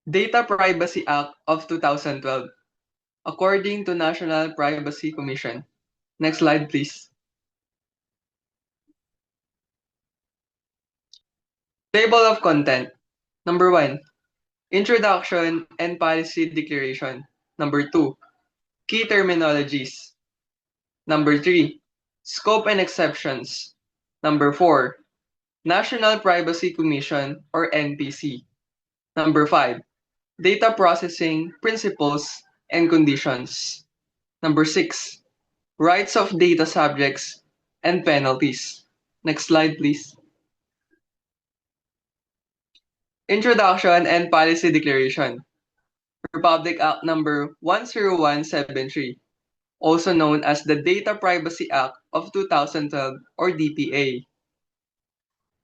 Data Privacy Act of 2012, according to National Privacy Commission. Next slide, please. Table of content. Number 1, Introduction and Policy Declaration. Number 2, Key terminologies. Number 3, Scope and exceptions. Number 4, National Privacy Commission or NPC. Number 5, Data processing principles and conditions. Number 6, Rights of data subjects and penalties. Next slide, please. Introduction and Policy Declaration. Republic Act Number 10173, also known as the Data Privacy Act of 2012 or DPA,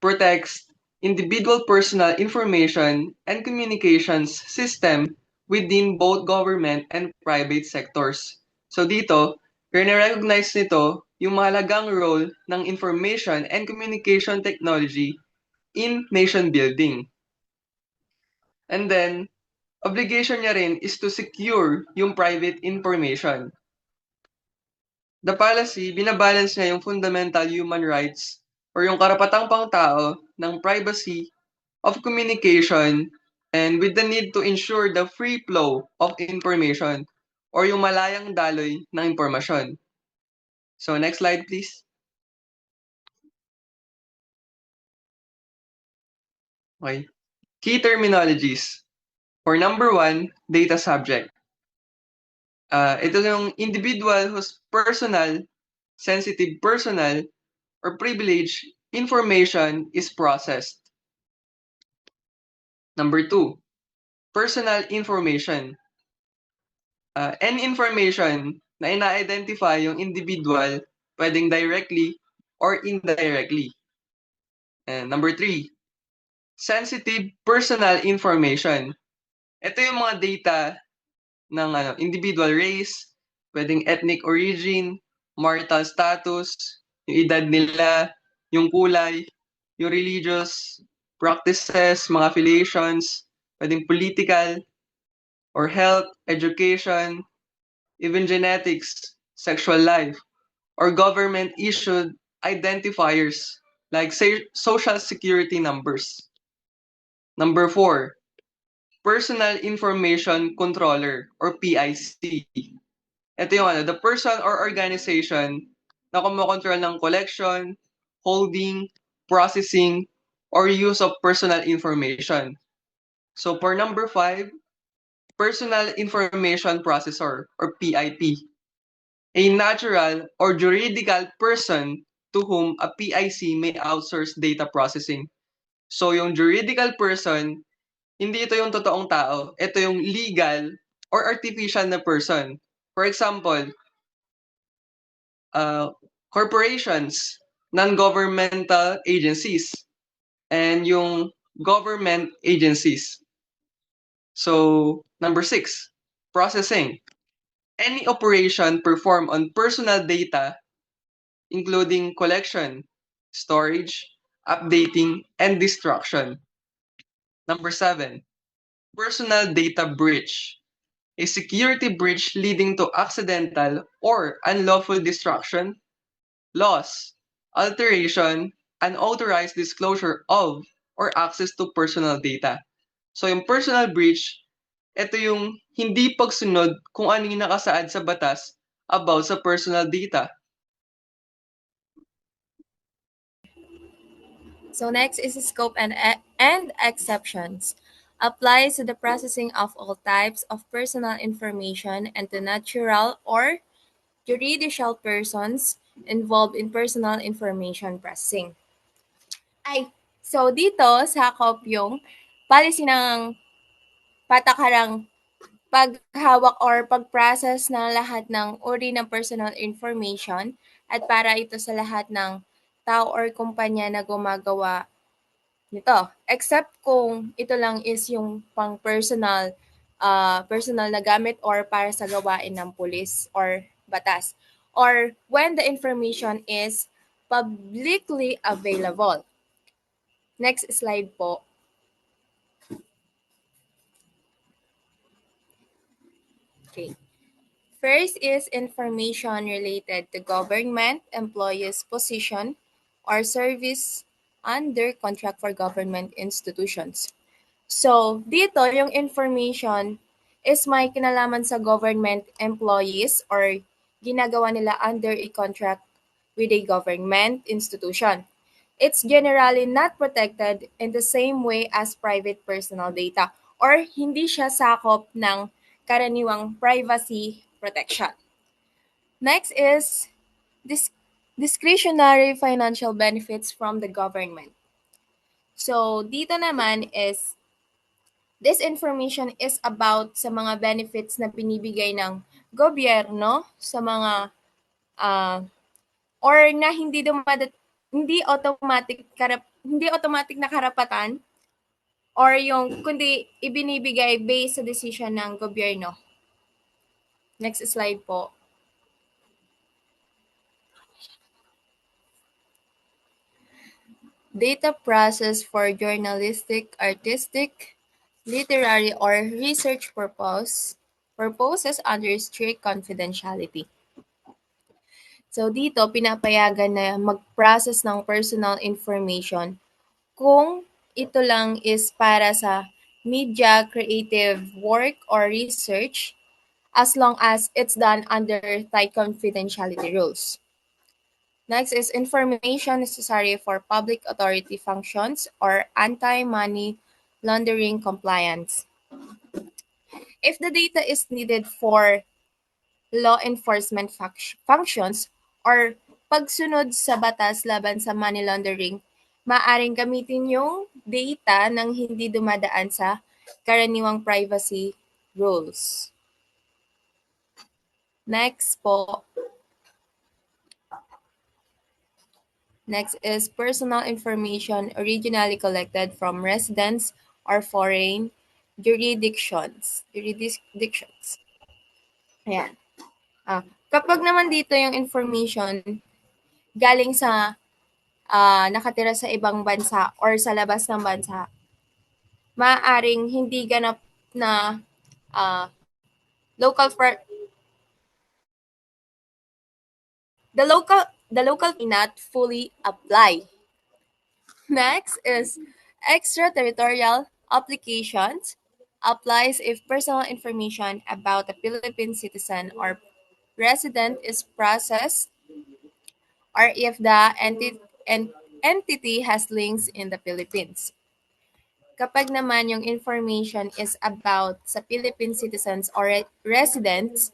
protects individual personal information and communications system within both government and private sectors. So dito, recognize nito yung mahalagang role ng information and communication technology in nation building. And then, obligation niya rin is to secure yung private information. The policy, binabalance niya yung fundamental human rights or yung karapatang pangtao ng privacy of communication and with the need to ensure the free flow of information or yung malayang daloy ng impormasyon. So next slide please. Okay. Key terminologies. For number 1, data subject. Ito yung individual whose personal, sensitive personal, or privileged information is processed. Number 2, personal information. Any information na ina-identify yung individual pwedeng directly or indirectly. And number 3, sensitive personal information. Ito yung mga data ng individual race, pwedeng ethnic origin, marital status, yung edad nila, yung kulay, yung religious practices, mga affiliations, pwedeng political, or health, education, even genetics, sexual life, or government-issued identifiers like say, social security numbers. Number 4, Personal Information Controller or PIC. Ito yung the person or organization na kumokontrol ng collection, holding, processing, or use of personal information. So for number 5, Personal Information Processor or PIP. A natural or juridical person to whom a PIC may outsource data processing. So yung juridical person, hindi ito yung totoong tao. Ito yung legal or artificial na person. For example, corporations, non-governmental agencies, and yung government agencies. So, number 6, processing. Any operation performed on personal data, including collection, storage, updating, and destruction. Number 7, personal data breach. A security breach leading to accidental or unlawful destruction, loss, alteration, unauthorized disclosure of, or access to personal data. So yung personal breach, ito yung hindi pagsunod kung ano yung nakasaad sa batas about sa personal data. So next is scope and exceptions. Applies to the processing of all types of personal information and to natural or juridical persons involved in personal information processing. So dito sakop yung policy ng patakarang paghawak or pag-process ng lahat ng uri ng personal information at para ito sa lahat ng tao or kumpanya na gumagawa nito. Except kung ito lang is yung pang personal na gamit or para sa gawain ng pulis or batas. Or when the information is publicly available. Next slide po. Okay. First is information related to government employees' position or service under contract for government institutions. So, dito yung information is may kinalaman sa government employees or ginagawa nila under a contract with a government institution. It's generally not protected in the same way as private personal data or hindi siya sakop ng karaniwang privacy protection. Next is dis- discretionary financial benefits from the government. So, dito naman is this information is about sa mga benefits na binibigay ng gobyerno sa mga or na hindi automatic na karapatan or yung kundi ibinibigay based sa decision ng gobyerno. Next slide po. Data process for journalistic, artistic, literary, or research purposes under strict confidentiality. So dito, pinapayagan na mag-process ng personal information kung ito lang is para sa media, creative work, or research as long as it's done under tight confidentiality rules. Next is information necessary for public authority functions or anti-money laundering compliance. If the data is needed for law enforcement functions or pagsunod sa batas laban sa money laundering, maaaring gamitin yung data nang hindi dumadaan sa karaniwang privacy rules. Next po. Next is personal information originally collected from residents or foreign jurisdictions. Ayan. Kapag naman dito yung information galing sa nakatira sa ibang bansa or sa labas ng bansa, maaaring hindi ganap na local for the local may not fully apply. Next is extraterritorial applications applies if personal information about a Philippine citizen or resident is processed or if the entity has links in the Philippines. Kapag naman yung information is about sa Philippine citizens or residents,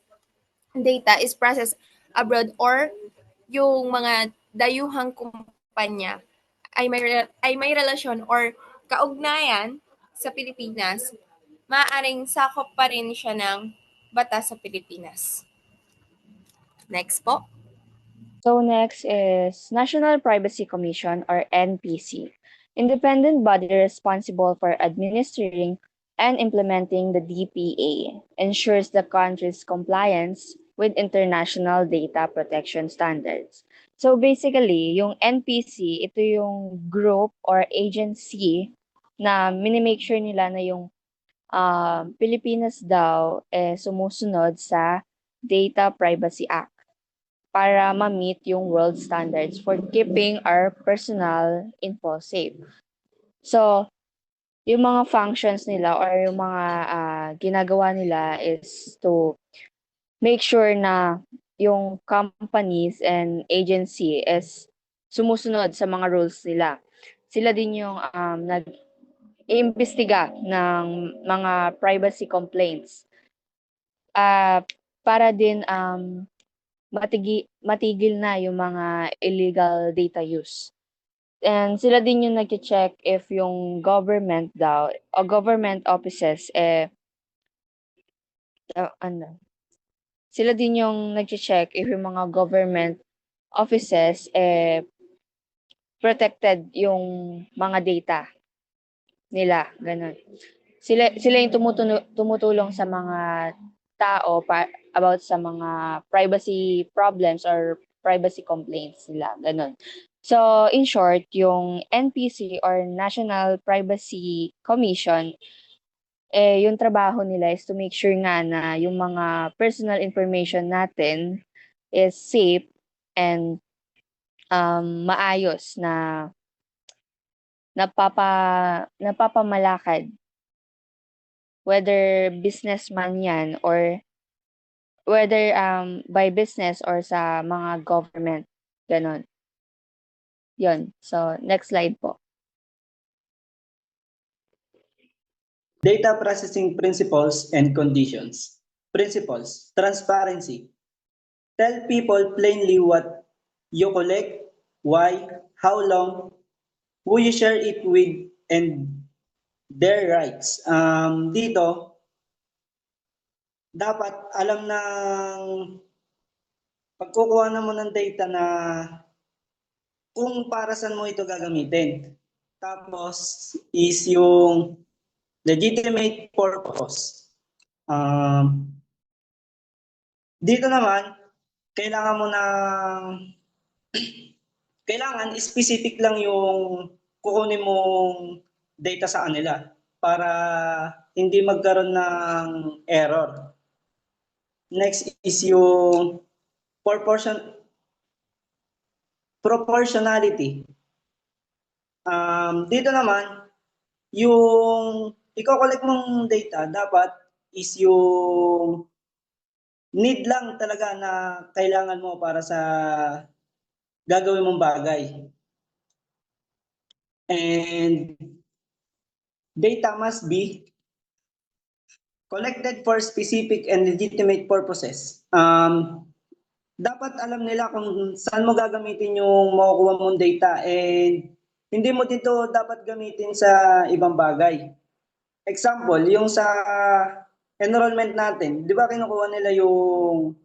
data is processed abroad or yung mga dayuhang kumpanya ay may relasyon or kaugnayan sa Pilipinas, maaaring sakop pa rin siya ng batas sa Pilipinas. Next po. So next is National Privacy Commission or NPC, independent body responsible for administering and implementing the DPA, ensures the country's compliance with international data protection standards. So basically, yung NPC, ito yung group or agency na minimake sure nila na yung Pilipinas daw sumusunod sa Data Privacy Act para ma-meet yung world standards for keeping our personal info safe. So, yung mga functions nila or yung mga ginagawa nila is to make sure na yung companies and agency is sumusunod sa mga rules nila. Sila din yung nag-iimbestiga ng mga privacy complaints para din matigil na yung mga illegal data use. And sila din yung nag-check if yung government daw o government offices sila din yung nag-check if yung mga government offices protected yung mga data nila, ganun. Sila yung tumutulong sa mga tao about sa mga privacy problems or privacy complaints nila, ganun. So, in short, yung NPC or National Privacy Commission yung trabaho nila is to make sure nga na yung mga personal information natin is safe and maayos na napapamalakad. Whether businessman yan or whether by business or sa mga government. Ganon. Yun. So, next slide po. Data processing principles and conditions. Principles. Transparency. Tell people plainly what you collect, why, how long, who you share it with, and their rights. Dito, dapat alam ng pagkukuha mo ng data na kung para saan mo ito gagamitin. Tapos is yung legitimate purpose. Dito naman, kailangan specific lang yung kukunin mong data sa kanila para hindi magkaroon ng error. Next is yung proportionality. Dito naman, yung i-collect mong data dapat is yung need lang talaga na kailangan mo para sa gagawin mong bagay. And data must be collected for specific and legitimate purposes. Dapat alam nila kung saan mo gagamitin yung makukuha mong data and hindi mo dito dapat gamitin sa ibang bagay. Example, yung sa enrollment natin, di ba kinukuha nila yung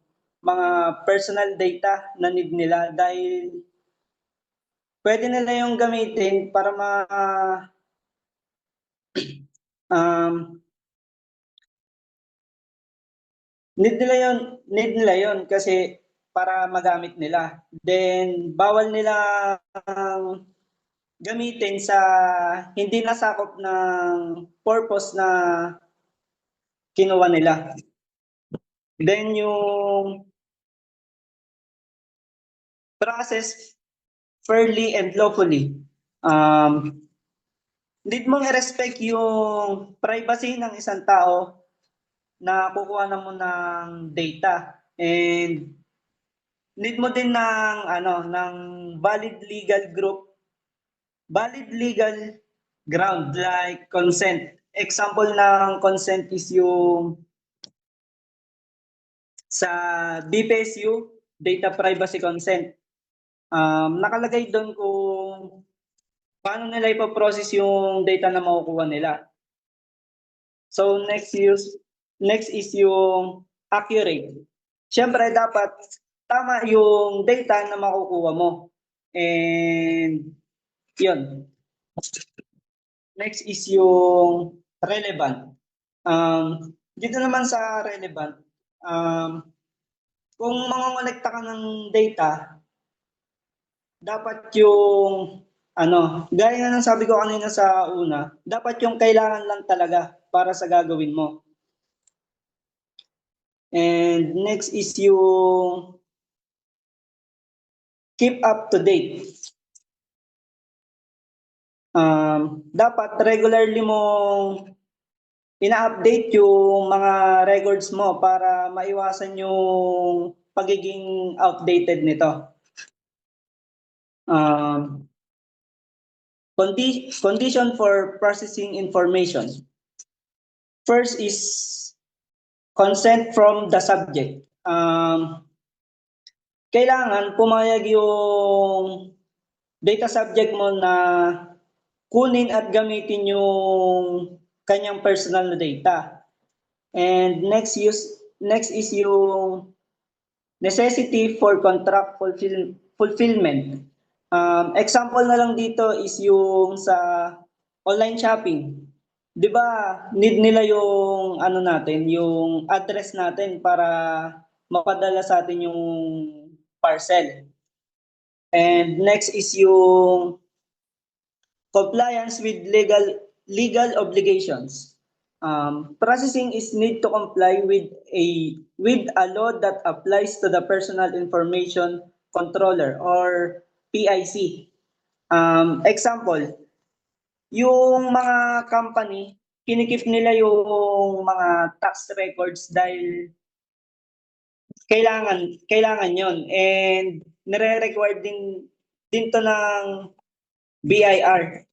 mga personal data na need nila dahil pwede nila yung gamitin para need nila yon kasi para magamit nila. Then bawal nila gamitin sa hindi nasakop ng purpose na kinuha nila. Then yung process fairly and lawfully. Need mong i-respect yung privacy ng isang tao na kukuha na mo ng data. And need mo din ng valid legal ground like consent. Example ng consent is yung sa BPSU, Data Privacy Consent. Nakalagay doon kung paano nila ipaprocess yung data na makukuha nila. So next is yung accurate. Siyempre dapat tama yung data na makukuha mo. And yun. Next is yung relevant. Dito naman sa relevant, kung mangongolekta ka ng data, dapat yung gaya nga ng sabi ko kanina sa una, dapat yung kailangan lang talaga para sa gagawin mo. And next is yung keep up to date. Dapat regularly mong ina-update yung mga records mo para maiwasan yung pagiging outdated nito. Condition for processing information. First is consent from the subject. Kailangan pumayag yung data subject mo na kunin at gamitin yung kanyang personal na data. And next is yung necessity for contract fulfillment. Example na lang dito is yung sa online shopping. 'Di ba? Need nila yung yung address natin para mapadala sa atin yung parcel. And next is yung compliance with legal obligations. Processing is need to comply with a law that applies to the Personal Information Controller or PIC. Example, yung mga company, kinikip nila yung mga tax records dahil kailangan yon, and nire-require din to ng BIR.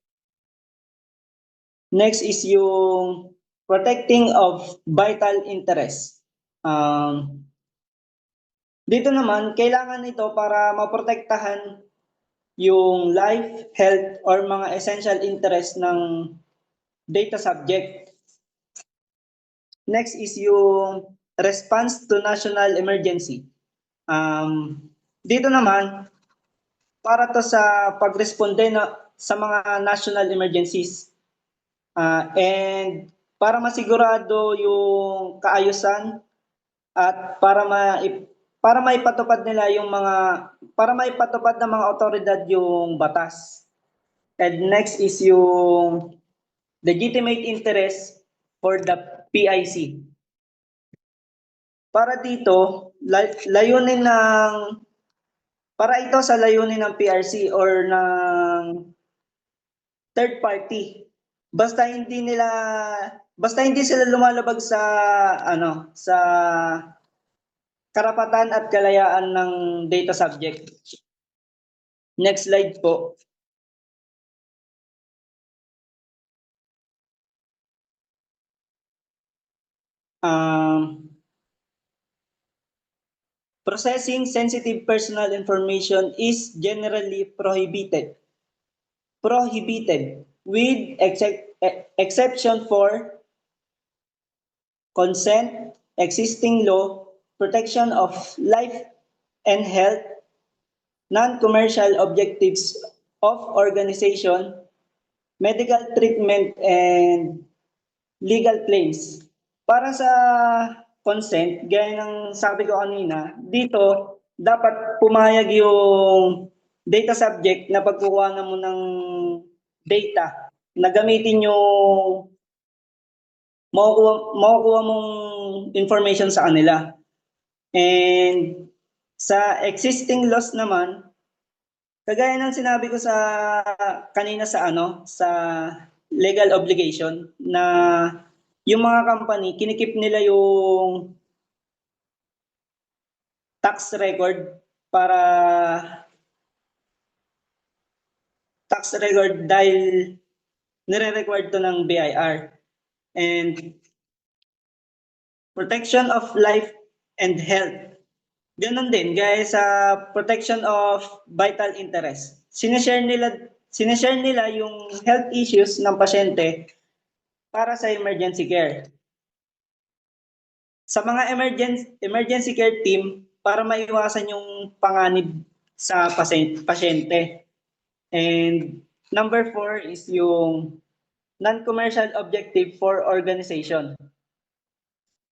Next is yung protecting of vital interest. Dito naman, kailangan ito para maprotektahan yung life, health, or mga essential interest ng data subject. Next is yung response to national emergency. Dito naman, para to sa pagresponde sa mga national emergencies. And para masigurado yung kaayusan at para maipatupad nila yung para maipatupad ng mga otoridad yung batas. And next is yung legitimate interest for the PIC. Para dito, para ito sa layunin ng PRC or ng third party. Basta hindi sila lumalabag sa karapatan at kalayaan ng data subject. Next slide po. Processing sensitive personal information is generally prohibited with exception for consent, existing law, protection of life and health, non-commercial objectives of organization, medical treatment, and legal claims. Para sa consent, gaya ng sabi ko kanina, dito dapat pumayag yung data subject na pagkukuha mo ng data na gamitin yung makukuha mong information sa kanila. And sa existing laws naman, kagaya ng sinabi ko kanina sa legal obligation na yung mga company kinikip nila yung tax record dahil nire-required to ng BIR. And protection of life and health. Ganun din, gaya sa protection of vital interest. Sineshare nila yung health issues ng pasyente para sa emergency care. Sa mga emergency care team, para maiwasan yung panganib sa pasyente. And number 4 is yung non-commercial objective for organization.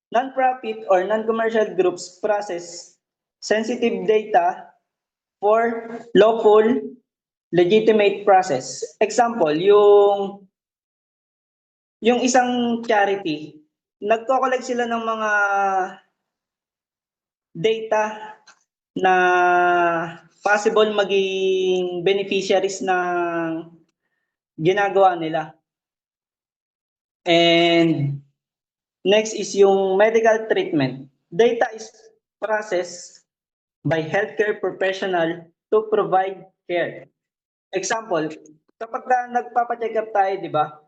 Non-profit or non-commercial groups process sensitive data for lawful, legitimate process. Example, yung isang charity, nagko-collect sila ng mga data na possible maging beneficiaries ng ginagawa nila. And next is yung medical treatment. Data is processed by healthcare professional to provide care. Example, kapag nagpapa-check up tayo, di ba?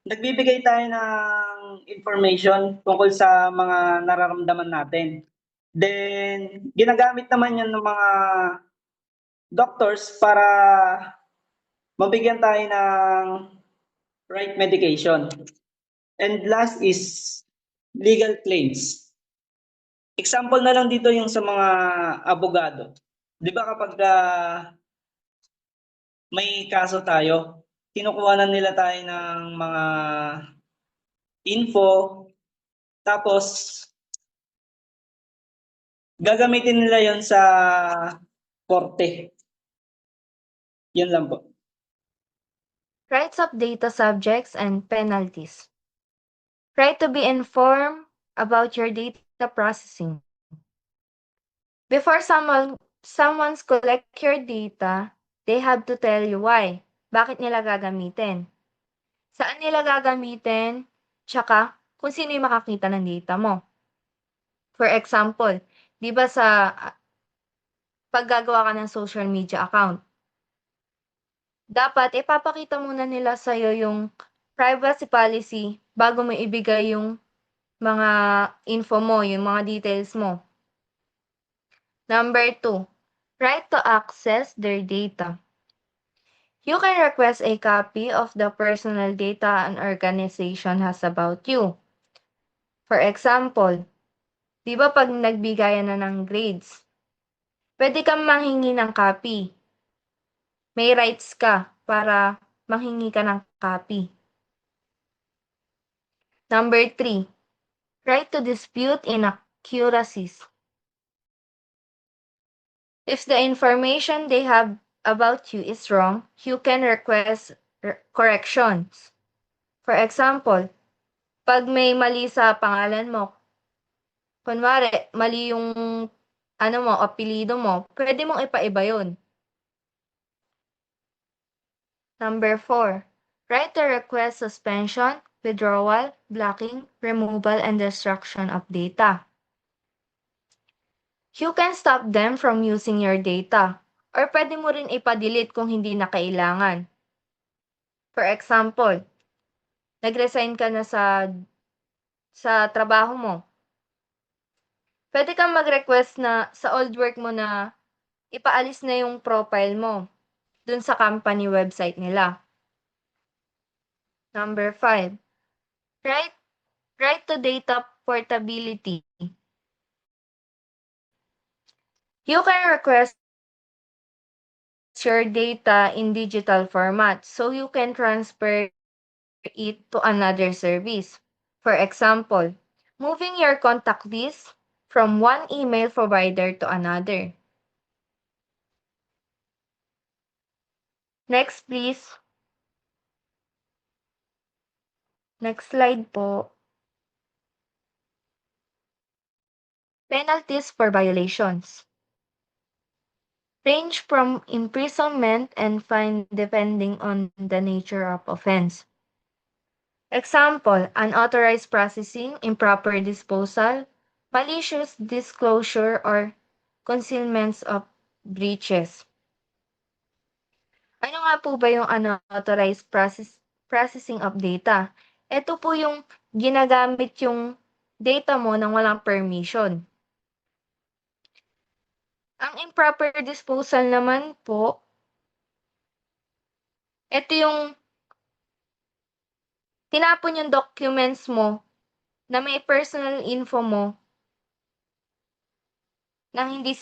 Nagbibigay tayo ng information tungkol sa mga nararamdaman natin. Then, ginagamit naman yan ng mga doctors para mabigyan tayo ng right medication. And last is legal claims. Example na lang dito yung sa mga abogado. Di ba kapag may kaso tayo, kinukuha na nila tayo ng mga info, tapos gagamitin nila yon sa korte. Yun lang po. Rights of data subjects and penalties. Right to be informed about your data processing. Before someone's collect your data, they have to tell you why. Bakit nila gagamitin? Saan nila gagamitin? Tsaka kung sino yung makakita ng data mo. For example, di ba sa paggagawa ka ng social media account, dapat ipapakita muna nila sa'yo yung privacy policy bago mo ibigay yung mga info mo, yung mga details mo. Number 2, right to access their data. You can request a copy of the personal data an organization has about you. For example, di ba pag nagbigayan na ng grades, pwede kang manghingi ng copy. May rights ka para manghingi ka ng copy. Number 3, right to dispute inaccuracies. If the information they have about you is wrong, you can request corrections. For example, pag may mali sa pangalan mo, kunwari, mali yung apelyido mo, pwede mong ipaiba yun. Number 4, right to request suspension, withdrawal, blocking, removal, and destruction of data. You can stop them from using your data, or pwede mo rin ipa-delete kung hindi na kailangan. For example, nag-resign ka na sa trabaho mo. Pwede kang mag-request na sa old work mo na ipaalis na yung profile mo dun sa company website nila. Number 5, right to data portability. You can request your data in digital format so you can transfer it to another service. For example, moving your contact list from one email provider to another. Next, please. Next slide po. Penalties for violations range from imprisonment and fine depending on the nature of offense. Example, unauthorized processing, improper disposal, malicious disclosure, or concealments of breaches. Ano nga po ba yung unauthorized processing of data? Ito po yung ginagamit yung data mo nang walang permission. Ang improper disposal naman po, ito yung tinapon yung documents mo na may personal info mo nang hindi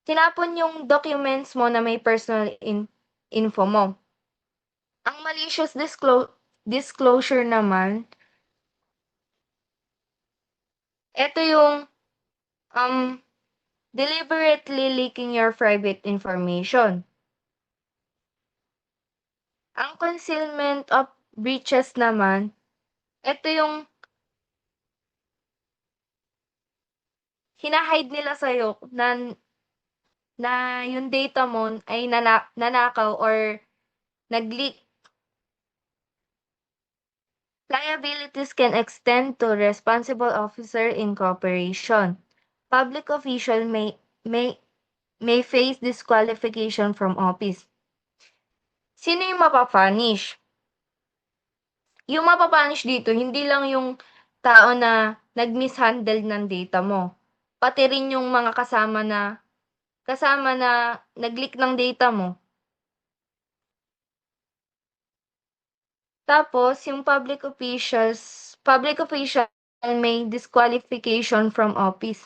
tinapon yung documents mo na may personal info mo. Ang malicious disclosure naman, ito yung deliberately leaking your private information. Ang concealment of breaches naman, ito yung hinahide nila sa'yo na yung data mo ay nanakaw or nag-leak. Liabilities can extend to responsible officer in cooperation. Public official may face disqualification from office. Sino yung mapapunish? Yung mapapunish dito, hindi lang yung tao na nag-mishandle ng data mo. Pati rin yung mga kasama na nag-leak ng data mo. Tapos, yung public official may disqualification from office.